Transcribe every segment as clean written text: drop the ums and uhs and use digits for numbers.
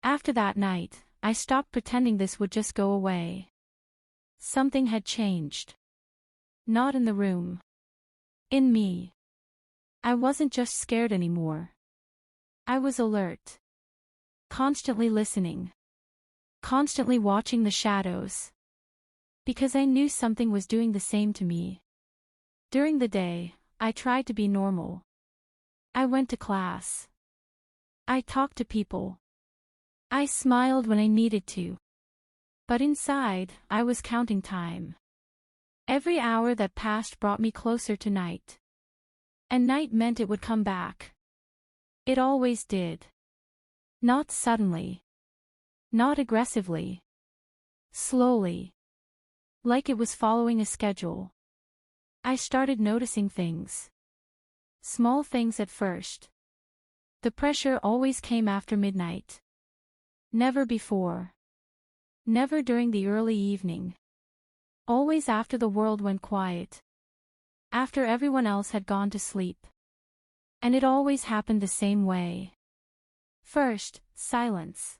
After that night, I stopped pretending this would just go away. Something had changed. Not in the room. In me. I wasn't just scared anymore. I was alert. Constantly listening. Constantly watching the shadows. Because I knew something was doing the same to me. During the day, I tried to be normal. I went to class. I talked to people. I smiled when I needed to. But inside, I was counting time. Every hour that passed brought me closer to night. And night meant it would come back. It always did. Not suddenly. Not aggressively. Slowly. Like it was following a schedule. I started noticing things. Small things at first. The pressure always came after midnight. Never before. Never during the early evening. Always after the world went quiet. After everyone else had gone to sleep. And it always happened the same way. First, silence.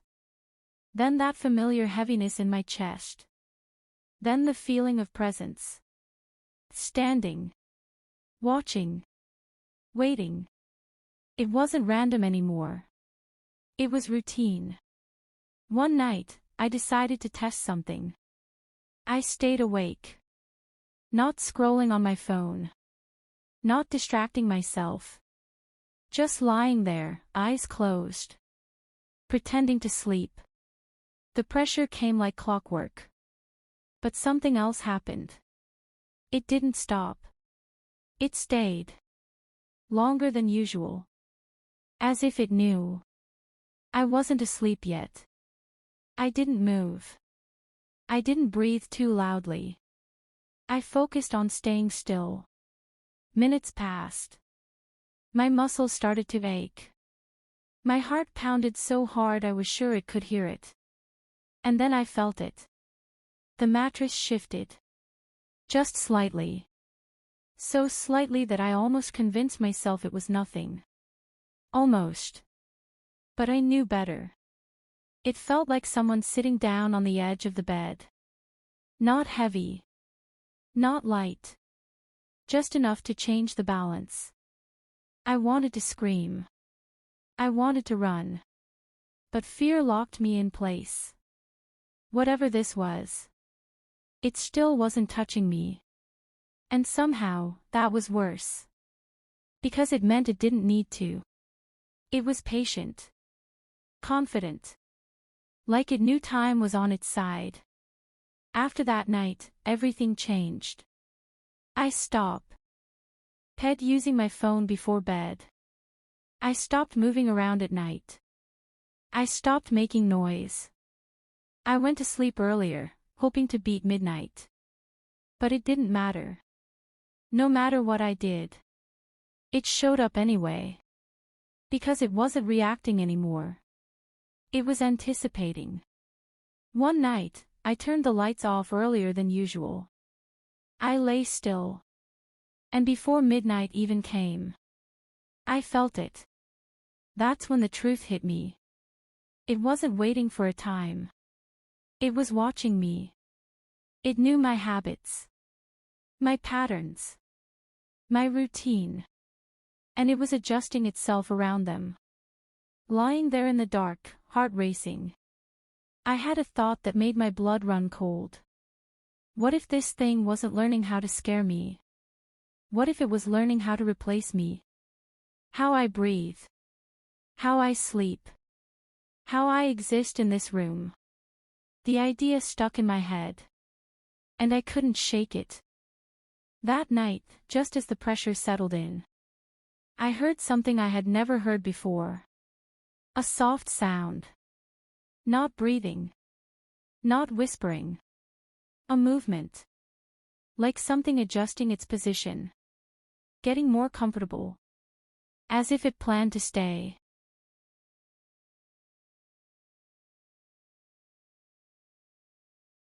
Then that familiar heaviness in my chest. Then the feeling of presence. Standing. Watching. Waiting. It wasn't random anymore. It was routine. One night, I decided to test something. I stayed awake. Not scrolling on my phone. Not distracting myself. Just lying there, eyes closed. Pretending to sleep. The pressure came like clockwork. But something else happened. It didn't stop. It stayed. Longer than usual. As if it knew. I wasn't asleep yet. I didn't move. I didn't breathe too loudly. I focused on staying still. Minutes passed. My muscles started to ache. My heart pounded so hard I was sure it could hear it. And then I felt it. The mattress shifted. Just slightly. So slightly that I almost convinced myself it was nothing. Almost. But I knew better. It felt like someone sitting down on the edge of the bed. Not heavy. Not light. Just enough to change the balance. I wanted to scream. I wanted to run. But fear locked me in place. Whatever this was. It still wasn't touching me. And somehow, that was worse. Because it meant it didn't need to. It was patient. Confident. Like it knew time was on its side. After that night, everything changed. I stopped. Ped using my phone before bed. I stopped moving around at night. I stopped making noise. I went to sleep earlier, hoping to beat midnight. But it didn't matter. No matter what I did. It showed up anyway. Because it wasn't reacting anymore. It was anticipating. One night, I turned the lights off earlier than usual. I lay still. And before midnight even came, I felt it. That's when the truth hit me. It wasn't waiting for a time. It was watching me. It knew my habits. My patterns. My routine. And it was adjusting itself around them. Lying there in the dark, heart racing. I had a thought that made my blood run cold. What if this thing wasn't learning how to scare me? What if it was learning how to replace me? How I breathe. How I sleep. How I exist in this room. The idea stuck in my head. And I couldn't shake it. That night, just as the pressure settled in, I heard something I had never heard before. A soft sound. Not breathing. Not whispering. A movement. Like something adjusting its position. Getting more comfortable. As if it planned to stay.